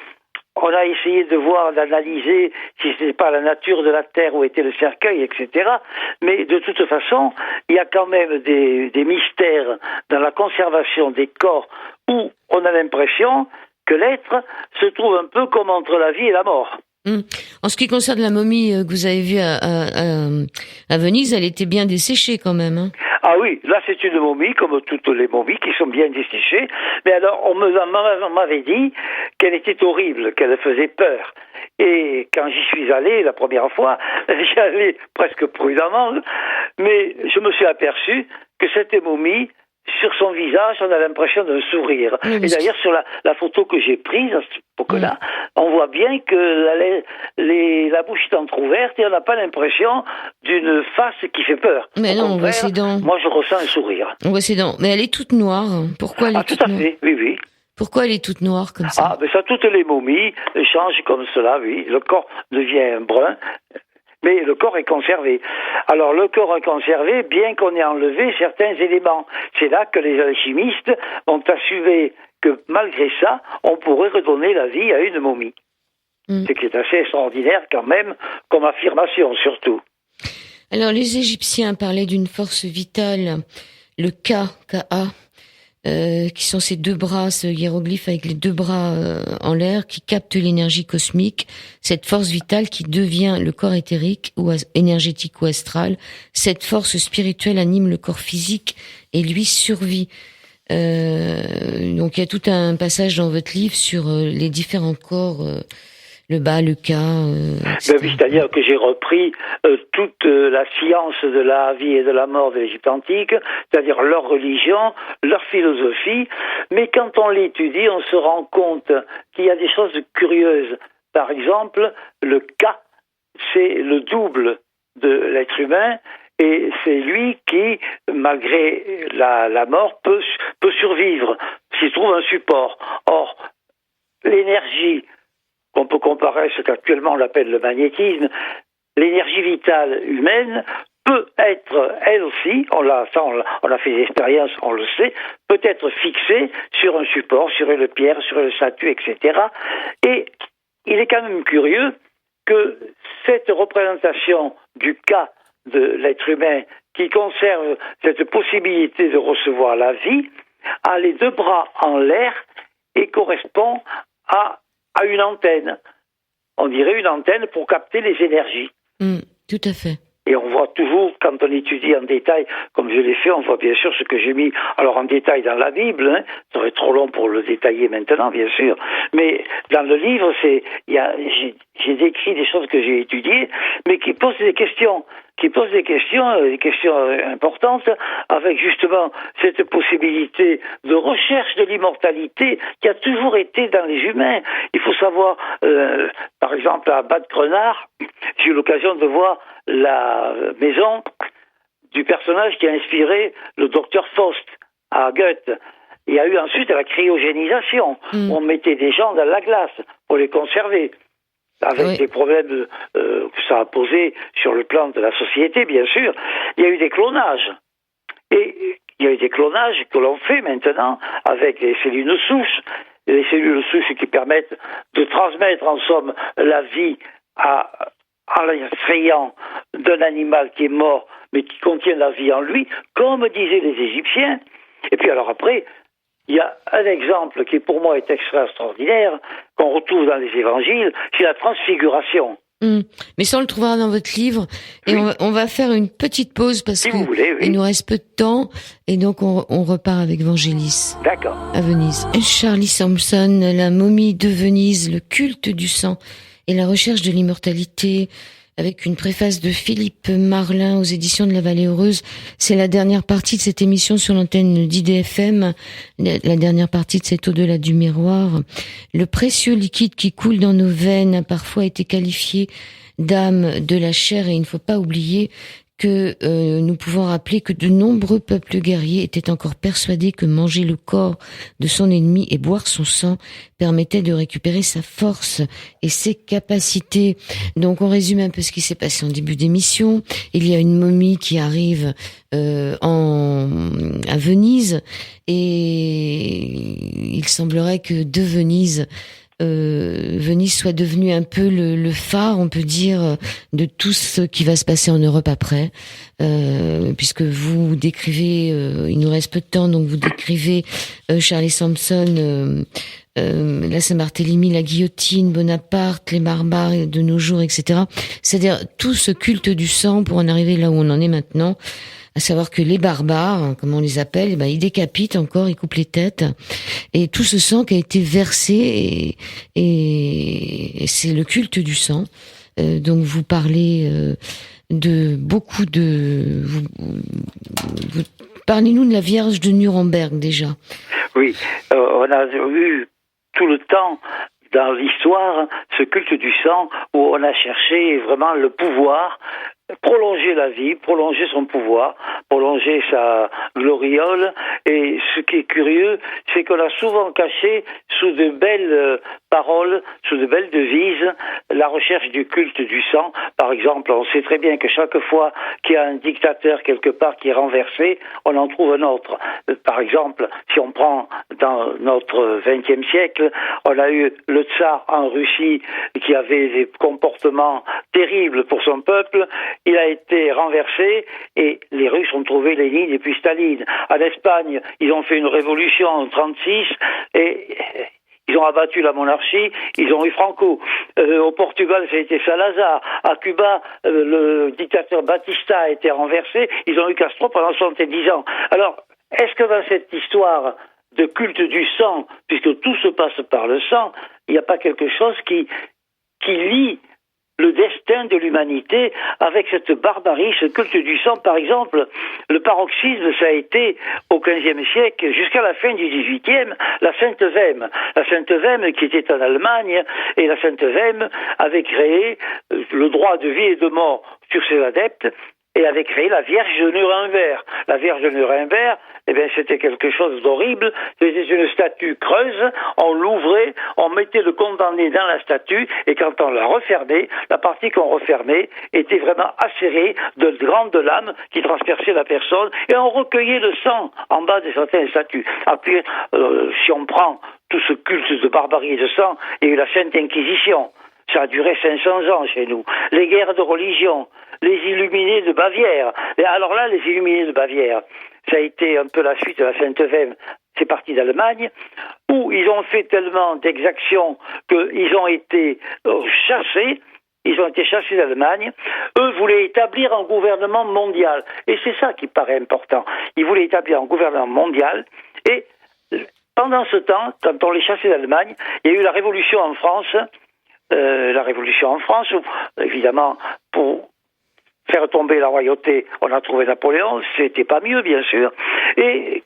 On a essayé de voir, d'analyser si ce n'était pas la nature de la terre où était le cercueil, etc. Mais de toute façon, il y a quand même des mystères dans la conservation des corps où on a l'impression que l'être se trouve un peu comme entre la vie et la mort. En ce qui concerne la momie que vous avez vue à Venise, elle était bien desséchée quand même. Hein. Ah oui, là c'est une momie, comme toutes les momies qui sont bien desséchées. Mais alors, on m'avait dit qu'elle était horrible, qu'elle faisait peur. Et quand j'y suis allé la première fois, j'y allais presque prudemment, mais je me suis aperçu que cette momie, sur son visage, on a l'impression d'un sourire. Oui, et d'ailleurs, sur la photo que j'ai prise à cette époque-là, on voit bien que la bouche est entrouverte et on n'a pas l'impression d'une face qui fait peur. Mais non, on voit ses dents. Moi, je ressens un sourire. On voit ses dents. Mais elle est toute noire. Pourquoi elle est toute noire ? Tout à fait, oui, oui. Pourquoi elle est toute noire comme ça ? Ah, mais ça, toutes les momies changent comme cela, oui. Le corps devient brun. Mais le corps est conservé. Alors le corps est conservé, bien qu'on ait enlevé certains éléments. C'est là que les alchimistes ont assumé que malgré ça, on pourrait redonner la vie à une momie. Ce qui est assez extraordinaire quand même, comme affirmation surtout. Alors les Égyptiens parlaient d'une force vitale, le Ka, qui sont ces deux bras, ce hiéroglyphe avec les deux bras en l'air, qui captent l'énergie cosmique, cette force vitale qui devient le corps éthérique ou énergétique ou astral. Cette force spirituelle anime le corps physique et lui survit. Donc il y a tout un passage dans votre livre sur les différents corps, le bas, le Ka. C'est-à-dire que j'ai repris toute la science de la vie et de la mort de l'Égypte antique, c'est-à-dire leur religion, leur philosophie, mais quand on l'étudie, on se rend compte qu'il y a des choses curieuses. Par exemple, le Ka, c'est le double de l'être humain, et c'est lui qui, malgré la mort, peut survivre, s'il trouve un support. Or, l'énergie qu'on peut comparer à ce qu'actuellement on appelle le magnétisme, l'énergie vitale humaine peut être, elle aussi, on a fait des expériences, on le sait, peut être fixée sur un support, sur une pierre, sur une statue, etc. Et il est quand même curieux que cette représentation du cas de l'être humain qui conserve cette possibilité de recevoir la vie a les deux bras en l'air et correspond à une antenne. On dirait une antenne pour capter les énergies. Tout à fait. Et on voit toujours, quand on étudie en détail, comme je l'ai fait, on voit bien sûr ce que j'ai mis, alors en détail dans la Bible, ça serait trop long pour le détailler maintenant, bien sûr, mais dans le livre, j'ai décrit des choses que j'ai étudiées, mais qui posent des questions importantes, avec justement cette possibilité de recherche de l'immortalité qui a toujours été dans les humains. Il faut savoir, par exemple, à Bad Crenard, j'ai eu l'occasion de voir la maison du personnage qui a inspiré le docteur Faust à Goethe. Il y a eu ensuite la cryogénisation. On mettait des gens dans la glace pour les conserver, avec des problèmes que ça a posé sur le plan de la société, bien sûr. Il y a eu des clonages. Et il y a eu des clonages que l'on fait maintenant avec les cellules souches. Les cellules souches qui permettent de transmettre, en somme, la vie en l'extrayant d'un animal qui est mort, mais qui contient la vie en lui, comme disaient les Égyptiens. Et puis alors après, il y a un exemple qui pour moi est extraordinaire, qu'on retrouve dans les évangiles, c'est la transfiguration. Mais ça, on le trouvera dans votre livre. Et on va faire une petite pause parce qu'il nous reste peu de temps. Et donc, on repart avec Vangelis. D'accord. À Venise. Charlie Sampson, la momie de Venise, le culte du sang et la recherche de l'immortalité, avec une préface de Philippe Marlin aux éditions de La Vallée Heureuse. C'est la dernière partie de cette émission sur l'antenne d'IDFM, la dernière partie de cet au-delà du miroir. Le précieux liquide qui coule dans nos veines a parfois été qualifié d'âme de la chair, et il ne faut pas oublier que nous pouvons rappeler que de nombreux peuples guerriers étaient encore persuadés que manger le corps de son ennemi et boire son sang permettait de récupérer sa force et ses capacités. Donc on résume un peu ce qui s'est passé en début d'émission. Il y a une momie qui arrive à Venise, et il semblerait que de Venise Venise soit devenue un peu le phare, on peut dire, de tout ce qui va se passer en Europe après, puisque vous décrivez, il nous reste peu de temps, donc vous décrivez Charlie Sampson, la Saint-Barthélemy, la guillotine, Bonaparte, les barbares de nos jours, etc. C'est-à-dire tout ce culte du sang pour en arriver là où on en est maintenant. À savoir que les barbares, comme on les appelle, ils décapitent encore, ils coupent les têtes, et tout ce sang qui a été versé, et c'est le culte du sang. Donc vous parlez de beaucoup de... Parlez-nous de la Vierge de Nuremberg déjà. Oui, on a eu tout le temps dans l'histoire ce culte du sang où on a cherché vraiment le pouvoir, prolonger la vie, prolonger son pouvoir, prolonger sa gloriole. Et ce qui est curieux, c'est qu'on a souvent caché sous de belles paroles, sous de belles devises, la recherche du culte du sang. Par exemple, on sait très bien que chaque fois qu'il y a un dictateur quelque part qui est renversé, on en trouve un autre. Par exemple, si on prend dans notre XXe siècle, on a eu le tsar en Russie qui avait des comportements terribles pour son peuple. Il a été renversé et les Russes ont trouvé Lénine et puis Staline. En Espagne, ils ont fait une révolution en 1936 et ils ont abattu la monarchie, ils ont eu Franco. Au Portugal, ça a été Salazar. À Cuba, le dictateur Batista a été renversé, ils ont eu Castro pendant 70 ans. Alors, est-ce que dans cette histoire de culte du sang, puisque tout se passe par le sang, il n'y a pas quelque chose qui lie le destin de l'humanité avec cette barbarie, ce culte du sang? Par exemple, le paroxysme, ça a été au XVe siècle, jusqu'à la fin du XVIIIe, la Sainte Vême. La Sainte Vême qui était en Allemagne, et la Sainte Vême avait créé le droit de vie et de mort sur ses adeptes, et avait créé la Vierge de Nuremberg. La Vierge de Nuremberg, c'était quelque chose d'horrible. C'était une statue creuse, on l'ouvrait, on mettait le condamné dans la statue, et quand on la refermait, la partie qu'on refermait était vraiment acérée de grandes lames qui transperçaient la personne, et on recueillait le sang en bas de certaines statues. Après, si on prend tout ce culte de barbarie et de sang, il y a eu la Sainte Inquisition. Ça a duré 500 ans chez nous. Les guerres de religion, les Illuminés de Bavière. Et alors là, les Illuminés de Bavière, ça a été un peu la suite de la Sainte Vême. C'est parti d'Allemagne, où ils ont fait tellement d'exactions qu'ils ont été chassés. Ils ont été chassés d'Allemagne. Eux voulaient établir un gouvernement mondial. Et c'est ça qui paraît important. Ils voulaient établir un gouvernement mondial. Et pendant ce temps, quand on les chassait d'Allemagne, il y a eu la Révolution en France. Où, évidemment, pour faire tomber la royauté, on a trouvé Napoléon, c'était pas mieux, bien sûr. Et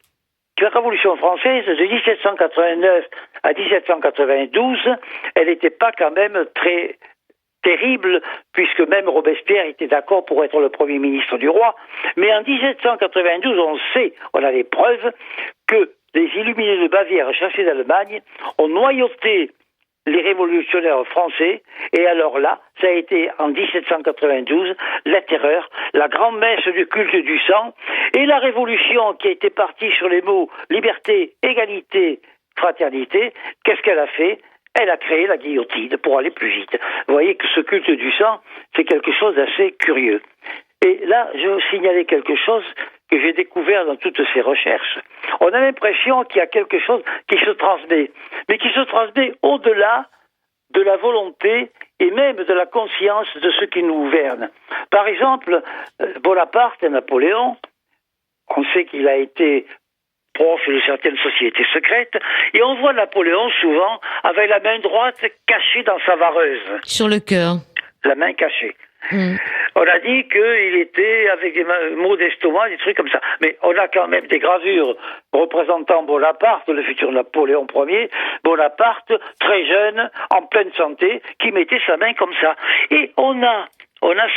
la Révolution française, de 1789 à 1792, elle n'était pas quand même très terrible, puisque même Robespierre était d'accord pour être le premier ministre du roi. Mais en 1792, on a des preuves que les Illuminés de Bavière, chassés d'Allemagne, ont noyauté les révolutionnaires français, et alors là, ça a été en 1792, la terreur, la grande messe du culte du sang, et la révolution qui était partie sur les mots liberté, égalité, fraternité, qu'est-ce qu'elle a fait? Elle a créé la guillotine pour aller plus vite. Vous voyez que ce culte du sang, c'est quelque chose d'assez curieux. Et là, je veux signaler quelque chose que j'ai découvert dans toutes ces recherches. On a l'impression qu'il y a quelque chose qui se transmet, mais qui se transmet au-delà de la volonté et même de la conscience de ceux qui nous gouvernent. Par exemple, Bonaparte et Napoléon, on sait qu'il a été proche de certaines sociétés secrètes, et on voit Napoléon souvent avec la main droite cachée dans sa vareuse. Sur le cœur. La main cachée. On a dit qu'il était avec des maux d'estomac, des trucs comme ça. Mais on a quand même des gravures représentant Bonaparte, le futur Napoléon Ier, Bonaparte, très jeune, en pleine santé, qui mettait sa main comme ça. Et on a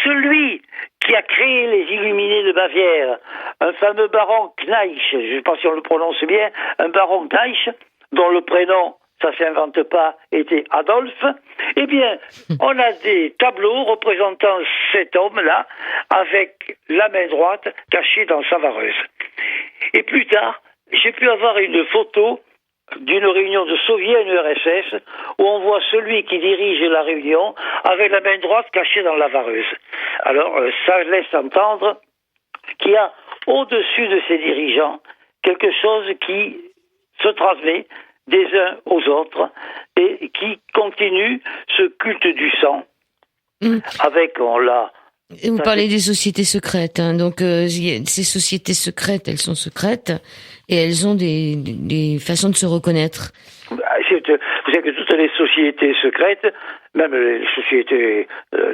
celui qui a créé les Illuminés de Bavière, un fameux baron Kneich, je ne sais pas si on le prononce bien, un baron Kneich, dont le prénom, ça s'invente pas, était Adolphe. Eh bien, on a des tableaux représentant cet homme-là avec la main droite cachée dans sa vareuse. Et plus tard, j'ai pu avoir une photo d'une réunion de soviets et URSS où on voit celui qui dirige la réunion avec la main droite cachée dans la vareuse. Alors, ça laisse entendre qu'il y a au-dessus de ces dirigeants quelque chose qui se transmet des uns aux autres et qui continue ce culte du sang. Avec, Vous parlez des sociétés secrètes, hein. Donc ces sociétés secrètes, elles sont secrètes et elles ont des façons de se reconnaître. Vous savez que toutes les sociétés secrètes, même les sociétés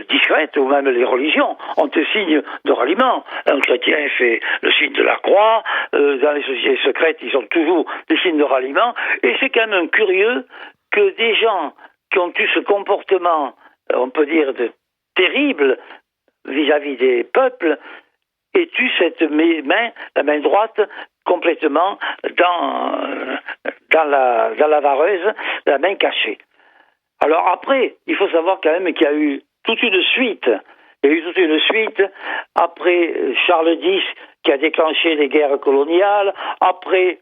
discrètes ou même les religions, ont un signe de ralliement. Un chrétien fait le signe de la croix, dans les sociétés secrètes, ils ont toujours des signes de ralliement, et c'est quand même curieux que des gens qui ont eu ce comportement, on peut dire, terrible vis-à-vis des peuples, aient eu cette main, la main droite, complètement dans la vareuse, la main cachée. Alors après, il faut savoir quand même qu'il y a eu toute une suite. Il y a eu toute une suite après Charles X qui a déclenché les guerres coloniales, après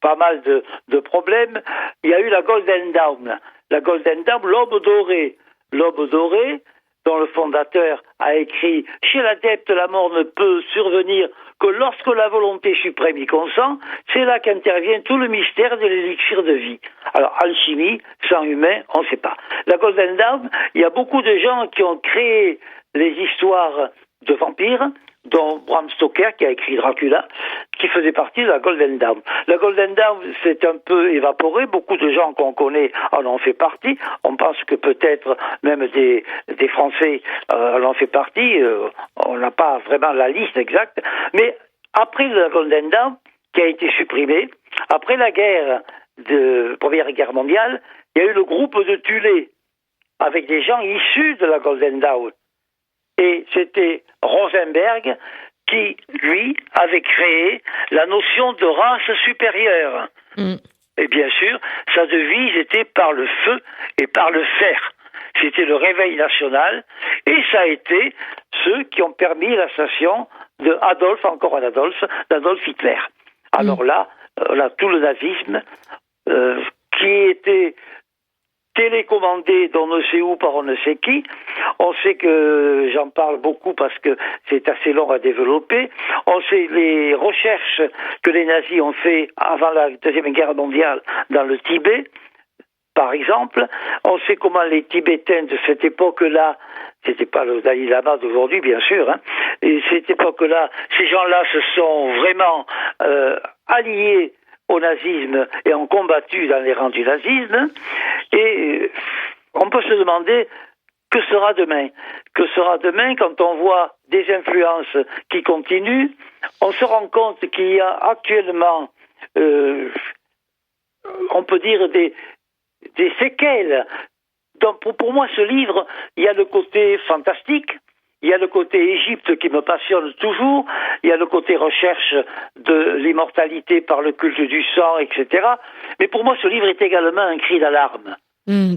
pas mal de problèmes. Il y a eu la Golden Dawn. La Golden Dawn, l'aube dorée. L'aube dorée, dont le fondateur a écrit « Chez l'adepte, la mort ne peut survenir que lorsque la volonté suprême y consent, c'est là qu'intervient tout le mystère de l'élixir de vie. » Alors, alchimie, sang humain, on ne sait pas. La Golden Dawn, il y a beaucoup de gens qui ont créé les histoires de vampires, dont Bram Stoker, qui a écrit Dracula, qui faisait partie de la Golden Dawn. La Golden Dawn s'est un peu évaporée, beaucoup de gens qu'on connaît en ont fait partie, on pense que peut-être même des Français en ont fait partie, on n'a pas vraiment la liste exacte, mais après la Golden Dawn, qui a été supprimée, après la Première Guerre mondiale, il y a eu le groupe de Tulé, avec des gens issus de la Golden Dawn. Et c'était Rosenberg qui, lui, avait créé la notion de race supérieure. Et bien sûr, sa devise était par le feu et par le fer. C'était le réveil national. Et ça a été ceux qui ont permis l'assassination d'Adolf Hitler. Alors là, on a tout le nazisme qui était télécommandé d'on ne sait où par on ne sait qui. On sait que, j'en parle beaucoup parce que c'est assez long à développer, on sait les recherches que les nazis ont fait avant la Deuxième Guerre mondiale dans le Tibet, par exemple. On sait comment les Tibétains de cette époque-là, c'était pas le Dalai Lama d'aujourd'hui, bien sûr, hein, et cette époque-là, ces gens-là se sont vraiment alliés au nazisme et ont combattu dans les rangs du nazisme. Et on peut se demander que sera demain. Que sera demain quand on voit des influences qui continuent. On se rend compte qu'il y a actuellement, on peut dire, des séquelles. Donc pour moi, ce livre, il y a le côté fantastique, il y a le côté Égypte qui me passionne toujours, il y a le côté recherche de l'immortalité par le culte du sang, etc. Mais pour moi, ce livre est également un cri d'alarme.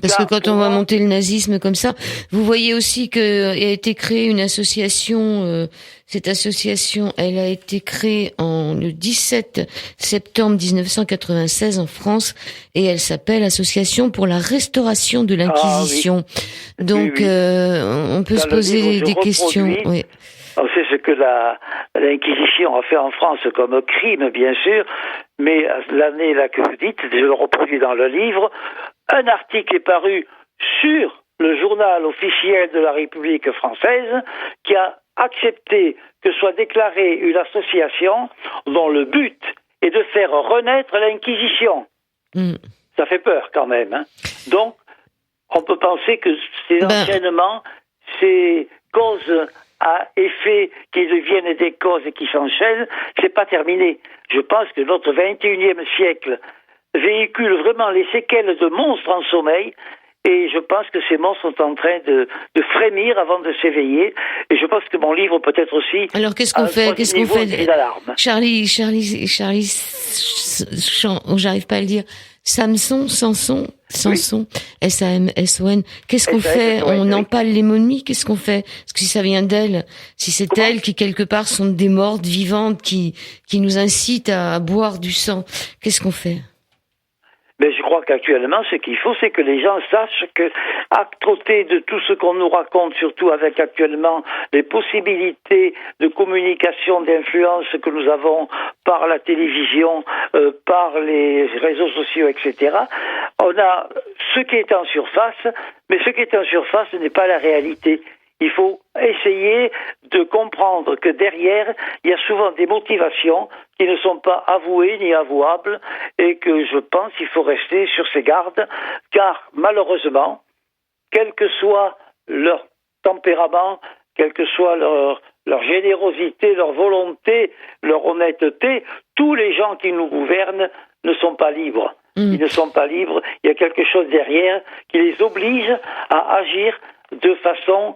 Parce que quand on va monter le nazisme comme ça, vous voyez aussi que a été créée une association. Cette association, elle a été créée le 17 septembre 1996 en France, et elle s'appelle Association pour la restauration de l'Inquisition. Ah, oui. Donc, oui. On peut se poser des questions. Oui. On sait ce que l'Inquisition a fait en France comme crime, bien sûr, mais l'année là que vous dites, je le reproduis dans le livre. Un article est paru sur le journal officiel de la République française qui a accepté que soit déclarée une association dont le but est de faire renaître l'Inquisition. Ça fait peur quand même. Hein. Donc, on peut penser que ces enchaînements, ces causes à effet qui deviennent des causes et qui s'enchaînent, c'est pas terminé. Je pense que notre 21e siècle véhicule vraiment les séquelles de monstres en sommeil, et je pense que ces monstres sont en train de frémir avant de s'éveiller, et je pense que mon livre peut être aussi... Alors qu'est-ce qu'on fait Charlie, j'arrive pas à le dire. Samson, oui. S-A-M-S-O-N. Qu'est-ce qu'on fait? On empale les momies? Qu'est-ce qu'on fait? Parce que si ça vient d'elle, si c'est elles qui quelque part sont des mortes vivantes qui nous incitent à boire du sang, qu'est-ce qu'on fait? Mais je crois qu'actuellement, ce qu'il faut, c'est que les gens sachent que, à côté de tout ce qu'on nous raconte, surtout avec actuellement les possibilités de communication, d'influence que nous avons par la télévision, par les réseaux sociaux, etc., on a ce qui est en surface, mais ce qui est en surface n'est pas la réalité. Il faut essayer de comprendre que derrière, il y a souvent des motivations qui ne sont pas avouées ni avouables et que je pense qu'il faut rester sur ses gardes, car malheureusement, quel que soit leur tempérament, quelle que soit leur générosité, leur volonté, leur honnêteté, tous les gens qui nous gouvernent ne sont pas libres. Ils ne sont pas libres. Il y a quelque chose derrière qui les oblige à agir de façon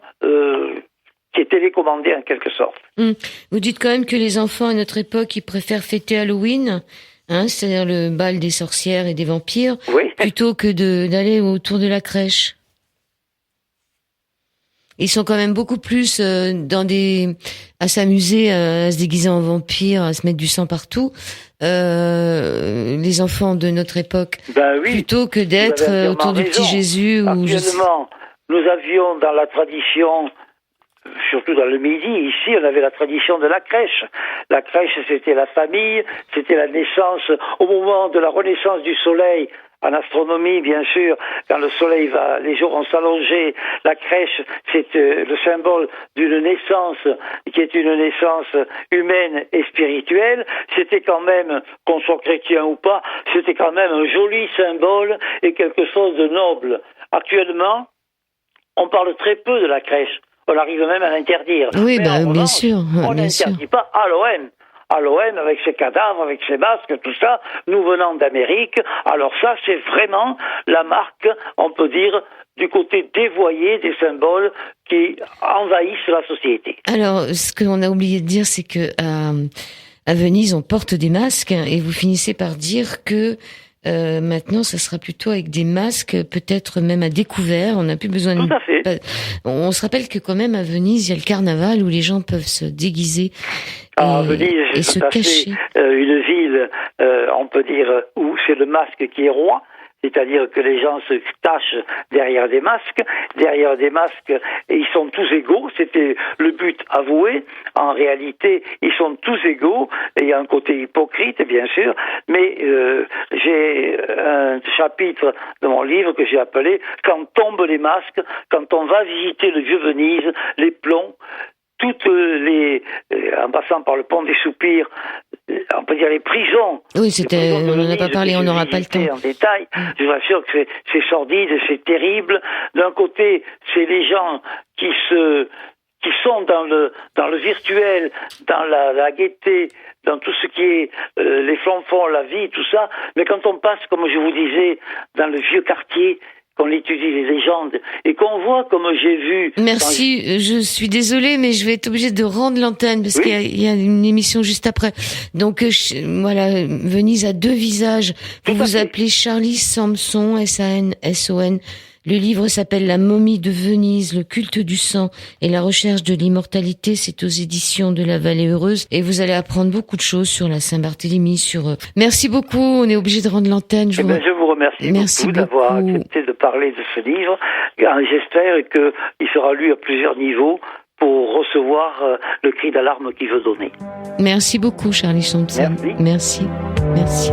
qui est télécommandée en quelque sorte. Vous dites quand même que les enfants à notre époque, ils préfèrent fêter Halloween, c'est-à-dire le bal des sorcières et des vampires, oui, plutôt que d'aller autour de la crèche. Ils sont quand même beaucoup plus à s'amuser, à se déguiser en vampire, à se mettre du sang partout, les enfants de notre époque, plutôt que d'être autour du petit Jésus. Actuellement, nous avions dans la tradition, surtout dans le Midi, ici, on avait la tradition de la crèche. La crèche, c'était la famille, c'était la naissance, au moment de la renaissance du soleil, en astronomie, bien sûr, quand le soleil va, les jours ont s'allongé, la crèche, c'est le symbole d'une naissance qui est une naissance humaine et spirituelle. C'était quand même, qu'on soit chrétien ou pas, c'était quand même un joli symbole et quelque chose de noble. Actuellement, on parle très peu de la crèche. On arrive même à l'interdire. Oui, bien sûr. On n'interdit pas à l'OM. À l'OM, avec ses cadavres, avec ses masques, tout ça, nous venant d'Amérique. Alors ça, c'est vraiment la marque, on peut dire, du côté dévoyé des symboles qui envahissent la société. Alors, ce qu'on a oublié de dire, c'est que à Venise, on porte des masques, et vous finissez par dire que maintenant, ça sera plutôt avec des masques, peut-être même à découvert. On n'a plus besoin Tout à fait. On se rappelle que quand même à Venise, il y a le carnaval où les gens peuvent se déguiser Venise, et se cacher. Une ville, on peut dire, où c'est le masque qui est roi. C'est-à-dire que les gens se cachent derrière des masques. Derrière des masques, et ils sont tous égaux. C'était le but avoué. En réalité, ils sont tous égaux. Et il y a un côté hypocrite, bien sûr. Mais j'ai un chapitre de mon livre que j'ai appelé « Quand tombent les masques », quand on va visiter le vieux Venise, les plombs, toutes les, en passant par le pont des Soupirs, on peut dire les prisons. Oui, on n'en a pas parlé, on n'aura pas le temps. En détail, je vous assure que c'est sordide, c'est terrible. D'un côté, c'est les gens qui sont dans le virtuel, dans la gaieté, dans tout ce qui est les flonfons, la vie, tout ça. Mais quand on passe, comme je vous disais, dans le vieux quartier, qu'on étudie les légendes et qu'on voit comme j'ai vu... Merci, je suis désolée, mais je vais être obligée de rendre l'antenne parce qu'il y a une émission juste après. Donc voilà, Venise a deux visages. Vous vous appelez Charlie Samson, S-A-N-S-O-N. Le livre s'appelle La momie de Venise, le culte du sang et la recherche de l'immortalité. C'est aux éditions de la Vallée Heureuse. Et vous allez apprendre beaucoup de choses sur la Saint-Barthélemy, Merci beaucoup. On est obligé de rendre l'antenne. Je vous remercie beaucoup d'avoir accepté de parler de ce livre. J'espère qu'il sera lu à plusieurs niveaux pour recevoir le cri d'alarme qu'il veut donner. Merci beaucoup, Charlie Samson. Merci. Merci.